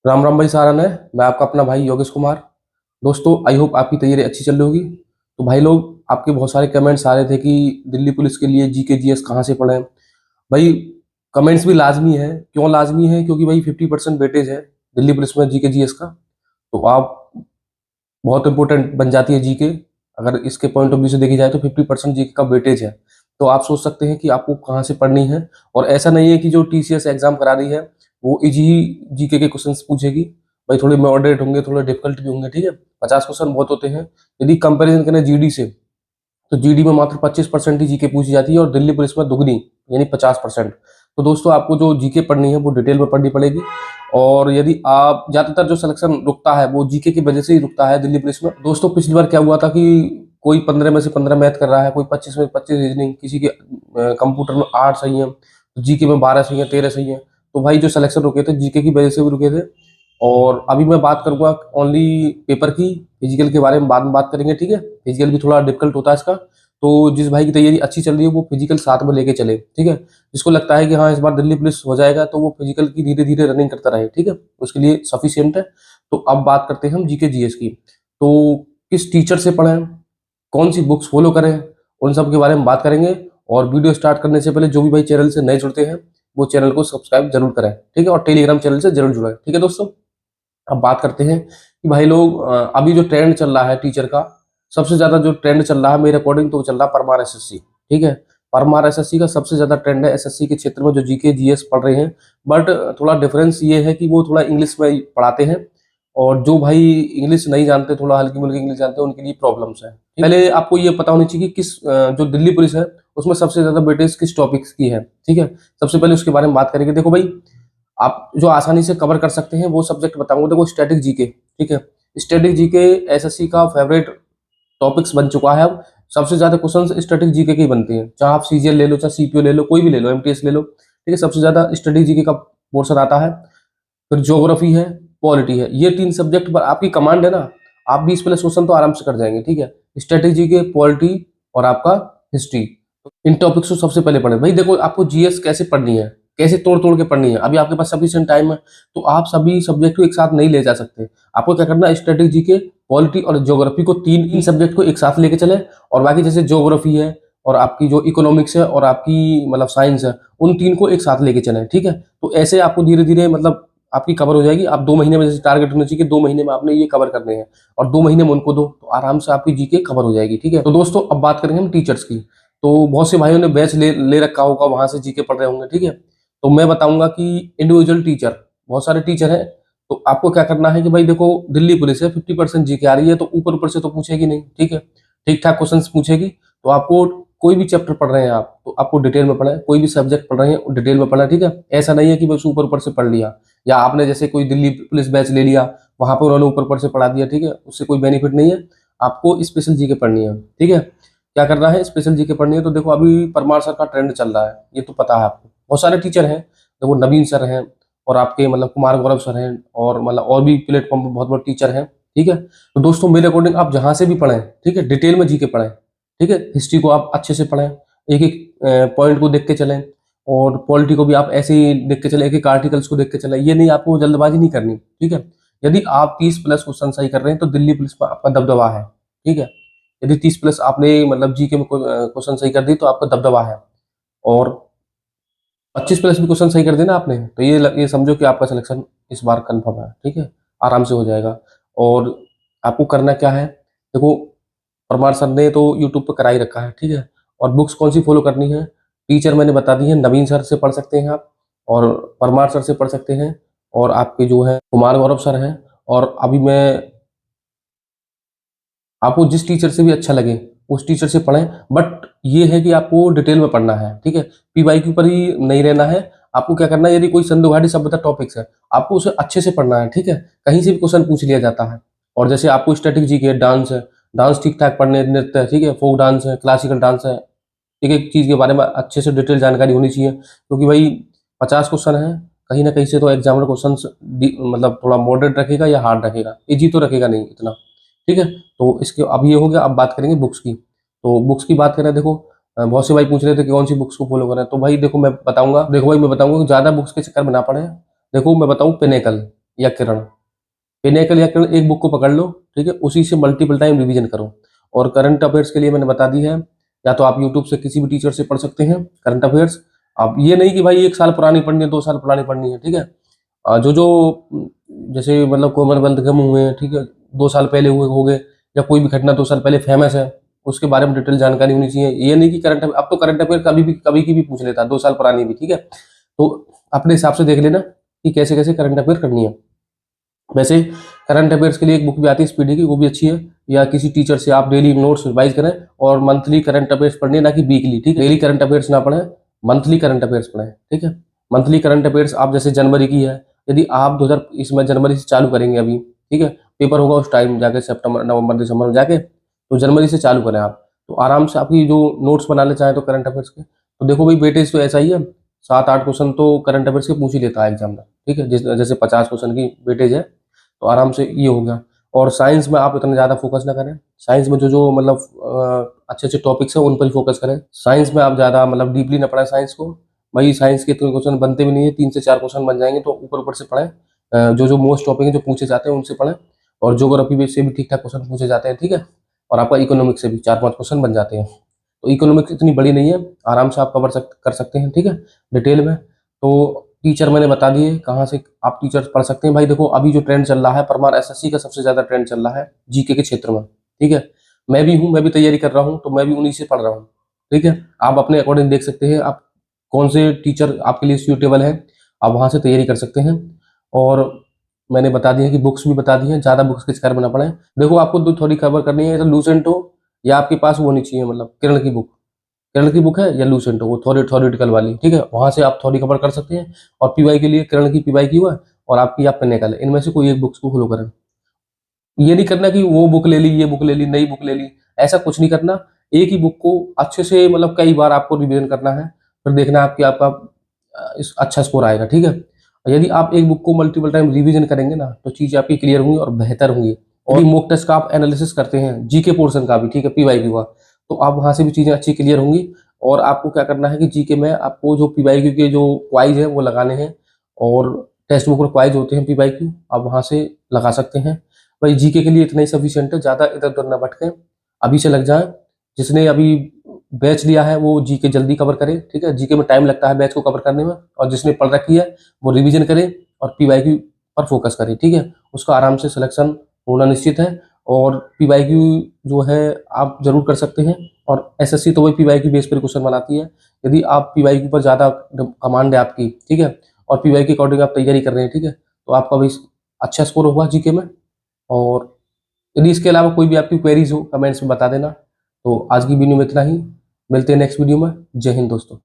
राम राम भाई सारन है। मैं आपका अपना भाई योगेश कुमार। दोस्तों आई होप आपकी तैयारी अच्छी चल रही होगी। तो भाई लोग, आपके बहुत सारे कमेंट्स आ रहे थे कि दिल्ली पुलिस के लिए जीके जीएस कहाँ से पढ़ें। भाई कमेंट्स भी लाजमी है। क्यों लाजमी है? क्योंकि भाई 50% वेटेज है दिल्ली पुलिस में जीके जीएस का। तो आप बहुत इंपॉर्टेंट बन जाती है जीके। अगर इसके पॉइंट ऑफ व्यू से देखी जाए तो 50% जीके का वेटेज है। तो आप सोच सकते हैं कि आपको कहाँ से पढ़नी है। और ऐसा नहीं है कि जो टीसीएस एग्जाम करा रही है वो इजी जीके के क्वेश्चंस पूछेगी। भाई थोड़े मॉडरेट होंगे, थोड़े डिफिकल्ट भी होंगे, ठीक है। 50 क्वेश्चन बहुत होते हैं। यदि कंपैरिजन करें जीडी से, तो जीडी में मात्र 25% ही जीके पूछी जाती है और दिल्ली पुलिस में दुगनी, यानी 50%। तो दोस्तों आपको जो जीके पढ़नी है वो डिटेल में पढ़नी पड़ेगी। और यदि आप ज्यादातर जो सिलेक्शन रुकता है वो जीके की वजह से ही रुकता है दिल्ली पुलिस में। दोस्तों पिछली बार क्या हुआ था कि कोई 15 में से 15 मैथ कर रहा है, कोई 25 में 25 रीजनिंग, किसी के कंप्यूटर में 8 सही है, जीके में 12 सही है, 13 सही है। तो भाई जो सिलेक्शन रुके थे जीके की वजह से भी रुके थे। और अभी मैं बात करूंगा ओनली पेपर की। फिजिकल के बारे में बाद में बात करेंगे, ठीक है। फिजिकल भी थोड़ा डिफिकल्ट होता है इसका। तो जिस भाई की तैयारी अच्छी चल रही है वो फिजिकल साथ में लेके चले, ठीक है। जिसको लगता है कि हाँ इस बार दिल्ली पुलिस हो जाएगा तो वो फिजिकल की धीरे धीरे रनिंग करता रहे, ठीक है। उसके लिए सफिशियंट है। तो अब बात करते हैं हम जीके जीएस की। तो किस टीचर से पढ़ें, कौन सी बुक्स फॉलो करें, उन सब के बारे में बात करेंगे। और वीडियो स्टार्ट करने से पहले जो भी भाई चैनल से नए जुड़ते हैं वो चैनल को सब्सक्राइब जरूर करें, ठीक है। और टेलीग्राम चैनल से जरूर जुड़ें, ठीक है दोस्तों। अब बात करते हैं कि भाई लोग अभी जो ट्रेंड चल रहा है टीचर का, सबसे ज्यादा जो ट्रेंड चल रहा है मेरे अकॉर्डिंग तो वो चल रहा है परमार एसएससी, ठीक है। परमार एसएससी का सबसे ज्यादा ट्रेंड है एसएससी के क्षेत्र में जो जीके जीएस पढ़ रहे हैं। बट थोड़ा डिफरेंस ये है कि वो थोड़ा इंग्लिश में पढ़ाते हैं। और जो भाई इंग्लिश नहीं जानते, थोड़ा हल्की मुल्की इंग्लिश जानते हैं, उनके लिए प्रॉब्लम्स है। पहले आपको ये पता होनी चाहिए कि किस जो दिल्ली पुलिस है उसमें सबसे ज्यादा वेटेज किस टॉपिक्स की है, ठीक है। सबसे पहले उसके बारे में बात करेंगे। देखो भाई, आप जो आसानी से कवर कर सकते हैं वो सब्जेक्ट बताऊंगा। देखो स्टैटिक जीके, ठीक है। स्टैटिक जीके एसएससी का फेवरेट टॉपिक्स बन चुका है अब। सबसे ज्यादा क्वेश्चन स्टैटिक जीके के ही बनते हैं, चाहे आप सीजीएल ले लो, चाहे सीपीओ ले लो, कोई भी ले लो, एमटीएस ले लो, ठीक है। सबसे ज्यादा स्टैटिक जीके का पोर्शन आता है। फिर ज्योग्राफी है, पॉलिटी है। ये तीन सब्जेक्ट पर आपकी कमांड है ना, आप 20 प्लस क्वेश्चन तो आराम से कर जाएंगे, ठीक है। स्टैटिक जीके, पॉलिटी और आपका हिस्ट्री, इन टॉपिक्स को सबसे पहले पढ़े। भाई देखो आपको जीएस कैसे पढ़नी है, कैसे तोड़ तोड़ के पढ़नी है। अभी आपके पास सफिशिएंट टाइम है तो आप सभी सब्जेक्ट को एक साथ नहीं ले जा सकते। आपको क्या करना है, स्ट्रेटेजी के, पॉलिटी और ज्योग्राफी को, तीन इन सब्जेक्ट को एक साथ लेके चले। और बाकी जैसे ज्योग्राफी है और आपकी जो इकोनॉमिक्स है और आपकी मतलब साइंस है, उन तीन को एक साथ लेके चलें, ठीक है। तो ऐसे आपको धीरे धीरे मतलब आपकी कवर हो जाएगी। आप 2 महीने में, जैसे टारगेट होना चाहिए कि 2 महीने में आपने ये कवर करने हैं, और 2 महीने में उनको दो तो आराम से आपकी जीके कवर हो जाएगी, ठीक है। तो दोस्तों अब बात करेंगे हम टीचर्स की। तो बहुत से भाइयों ने बैच ले रखा होगा, वहां से जीके पढ़ रहे होंगे, ठीक है। तो मैं बताऊंगा कि इंडिविजुअल टीचर, बहुत सारे टीचर हैं। तो आपको क्या करना है कि भाई देखो दिल्ली पुलिस है, 50% जीके आ रही है तो ऊपर ऊपर से तो पूछेगी नहीं, ठीक है। ठीक ठाक क्वेश्चन पूछेगी। तो आपको कोई भी चैप्टर पढ़ रहे हैं आप तो आपको डिटेल में पढ़ें, कोई भी सब्जेक्ट पढ़ रहे हैं डिटेल में पढ़ें, ठीक है। ऐसा नहीं है कि बस ऊपर ऊपर से पढ़ लिया, या आपने जैसे कोई दिल्ली पुलिस बैच ले लिया, वहां पर उन्होंने ऊपर ऊपर से पढ़ा दिया, ठीक है। उससे कोई बेनिफिट नहीं है। आपको स्पेशल जीके पढ़नी है, ठीक है। क्या करना है, स्पेशल जीके पढ़नी है। तो देखो अभी परमार सर का ट्रेंड चल रहा है, ये तो पता है आपको। बहुत सारे टीचर हैं, देखो नवीन सर हैं, और आपके मतलब कुमार गौरव सर हैं, और मतलब और भी प्लेटफॉर्म पर बहुत बहुत टीचर हैं, ठीक है। तो दोस्तों मेरे अकॉर्डिंग आप जहां से भी पढ़ें, ठीक है, डिटेल में जीके पढ़ें, ठीक है। हिस्ट्री को आप अच्छे से पढ़ें, एक एक पॉइंट को देख के चलें। और पॉलिटी को भी आप ऐसे ही देख के चलें, एक एक आर्टिकल्स को देख के चलें। ये नहीं, आपको जल्दबाजी नहीं करनी, ठीक है। यदि आप 30 प्लस क्वेश्चन सही कर रहे हैं तो दिल्ली पुलिस पर आपका दबदबा है, ठीक है। यदि 30 प्लस आपने मतलब जीके में क्वेश्चन सही कर दी तो आपका दबदबा है। और 25 प्लस भी क्वेश्चन सही कर देना आपने तो ये समझो कि आपका सिलेक्शन इस बार कंफर्म है, ठीक है। आराम से हो जाएगा। और आपको करना क्या है, देखो परमार सर ने तो यूट्यूब पे करा ही रखा है, ठीक है। और बुक्स कौन सी फॉलो करनी है, टीचर मैंने बता दी है। नवीन सर से पढ़ सकते हैं आप, और परमार सर से पढ़ सकते हैं, और आपके जो है कुमार गौरव सर हैं। और अभी मैं आपको जिस टीचर से भी अच्छा लगे उस टीचर से पढ़ें। बट ये है कि आपको डिटेल में पढ़ना है, ठीक है। पीवाईक्यू पर ही नहीं रहना है। आपको क्या करना है, यदि कोई संदुघाटी सभ्यता टॉपिक्स है आपको उसे अच्छे से पढ़ना है, ठीक है। कहीं से भी क्वेश्चन पूछ लिया जाता है। और जैसे आपको स्टैटिक जी के, डांस है, डांस ठीक ठाक पढ़ने, नृत्य है, ठीक है, फोक डांस है, क्लासिकल डांस है, एक एक चीज के बारे में अच्छे से डिटेल जानकारी होनी चाहिए। क्योंकि भाई 50 क्वेश्चन है, कहीं ना कहीं से तो एग्जामिनर क्वेश्चन मतलब थोड़ा मॉडरेट रखेगा या हार्ड रखेगा, इजी तो रखेगा नहीं इतना, ठीक है। तो इसके अब ये हो गया। अब बात करेंगे बुक्स की। तो बुक्स की बात करें, देखो बहुत से भाई पूछ रहे थे कि कौन सी बुक्स को फॉलो करें। तो भाई देखो मैं बताऊंगा कि ज्यादा बुक्स के चक्कर में ना पड़े। देखो मैं बताऊं, पिनेकल, या किरण, पिनेकल या किरण एक बुक को पकड़ लो, ठीक है, उसी से मल्टीपल टाइम रिवीजन करो। और करंट अफेयर्स के लिए मैंने बता दी है, या तो आप यूट्यूब से किसी भी टीचर से पढ़ सकते हैं करंट अफेयर्स। आप ये नहीं कि भाई 1 साल पुरानी पढ़नी है, 2 साल पुरानी पढ़नी है, ठीक है। जो जो जैसे मतलब कॉमनवेल्थ गेम हुए हैं, ठीक है, 2 साल पहले हुए हो गए, या कोई भी घटना 2 साल पहले फेमस है, उसके बारे में डिटेल जानकारी होनी चाहिए। ये नहीं कि करंट, अब तो करंट अफेयर कभी की भी पूछ लेता है, 2 साल पुरानी भी, ठीक है। तो अपने हिसाब से देख लेना कि कैसे कैसे करंट अफेयर करनी है। वैसे करंट अफेयर्स के लिए एक बुक भी आती है स्पीडी की, वो भी अच्छी है। या किसी टीचर से आप डेली नोट्स रिवाइज करें, और मंथली करंट अफेयर्स पढ़ने, ना कि वीकली, ठीक है। डेली करंट अफेयर्स ना पढ़ें, मंथली करंट अफेयर्स पढ़ें, ठीक है। मंथली करंट अफेयर्स आप जैसे जनवरी की है, यदि आप 2000 इसमें जनवरी से चालू करेंगे अभी, ठीक है, पेपर होगा उस टाइम जाके सितंबर नवंबर दिसंबर में जाके, तो जनवरी से चालू करें आप, तो आराम से आपकी जो नोट्स बनाने चाहें तो करंट अफेयर्स के, तो देखो भाई वेटेज तो ऐसा ही है, 7-8 क्वेश्चन तो करंट अफेयर्स के पूछ ही लेता है एग्जाम में, ठीक है। जैसे 50 क्वेश्चन की वेटेज है, तो आराम से ये हो गया। और साइंस में आप इतना ज़्यादा फोकस ना करें, साइंस में जो जो मतलब अच्छे अच्छे टॉपिक्स हैं उन पर ही फोकस करें। साइंस में आप ज़्यादा मतलब डीपली ना पढ़ें साइंस को, भाई साइंस के इतने क्वेश्चन बनते भी नहीं है, 3 से 4 क्वेश्चन बन जाएंगे, तो ऊपर ऊपर से पढ़ें। जो जो मोस्ट टॉपिक है जो पूछे जाते हैं उनसे पढ़ें, और ज्योग्राफी से भी ठीक ठाक क्वेश्चन पूछे जाते हैं, ठीक है। और आपका इकोनॉमिक्स से भी 4-5 क्वेश्चन बन जाते हैं। तो इकोनॉमिक्स इतनी बड़ी नहीं है, आराम से आप कर सकते हैं, ठीक है, डिटेल में। तो टीचर मैंने बता दिए कहाँ से आप टीचर पढ़ सकते हैं। भाई देखो अभी जो ट्रेंड चल रहा है, परमार एसएससी का सबसे ज्यादा ट्रेंड चल रहा है जीके के क्षेत्र में, ठीक है। मैं भी हूँ, मैं भी तैयारी कर रहा हूँ, तो मैं भी उन्हीं से पढ़ रहा हूँ, ठीक है। आप अपने अकॉर्डिंग देख सकते हैं, आप कौन से टीचर आपके लिए सूटेबल है, आप वहाँ से तैयारी कर सकते हैं। और मैंने बता दिया कि बुक्स भी बता दी हैं, ज़्यादा बुक्स के चक्कर में ना पड़े। देखो आपको थोड़ी खबर करनी है, लूसेंट हो, या आपके पास वो होनी चाहिए, मतलब किरण की बुक, किरण की बुक है या लूसेंट हो, वो थ्योरेटिकल वाली, ठीक है, वहां से आप थोड़ी कवर कर सकते हैं। और पीवाई के लिए किरण की पीवाई की हुआ, और आपकी आप पन्ने का ले, इनमें से कोई एक बुक्स को फॉलो करें। ये नहीं करना कि वो बुक ले ली, ये बुक ले ली, नई बुक ले ली, ऐसा कुछ नहीं करना। एक ही बुक को अच्छे से मतलब कई बार आपको रिवीजन करना है, फिर देखना है आपकी आपका अच्छा स्कोर आएगा, ठीक है। और यदि आप एक बुक को मल्टीपल टाइम रिवीजन करेंगे ना, तो चीजें आपकी क्लियर होंगी और बेहतर होंगी। और मॉक टेस्ट का आप एनालिसिस करते हैं, जीके पोर्शन का भी, ठीक है, पीवाई क्यू का, तो आप वहां से भी चीजें अच्छी क्लियर होंगी। और आपको क्या करना है कि जीके में आपको जो पीवाई क्यू के जो क्वाइज है वो लगाने हैं, और टेक्स्ट बुक में क्वाइज होते हैं पीवाई क्यू, आप वहां से लगा सकते हैं। भाई जीके के लिए इतना ही सफिशिएंट है, ज़्यादा इधर उधर ना भटकें, अभी से लग जाएं। जिसने अभी बैच लिया है वो जीके जल्दी कवर करे, ठीक है, जीके में टाइम लगता है बैच को कवर करने में। और जिसने पढ़ रखी है वो रिवीजन करे और पीवाईक्यू पर फोकस करे, ठीक है, उसका आराम से सिलेक्शन होना निश्चित है। और पीवाईक्यू जो है आप जरूर कर सकते हैं। और एसएससी तो वही पीवाईक्यू बेस पर क्वेश्चन बनाती है। यदि आप पीवाईक्यू पर ज़्यादा कमांड है आपकी, ठीक है, और पीवाई के अकॉर्डिंग आप तैयारी कर रहे हैं, ठीक है, तो आपका भी अच्छा स्कोर होगा जीके में। और यदि इसके अलावा कोई भी आपकी क्वेरीज हो कमेंट्स में बता देना। तो आज की वीडियो में इतना ही, मिलते हैं नेक्स्ट वीडियो में। जय हिंद दोस्तों।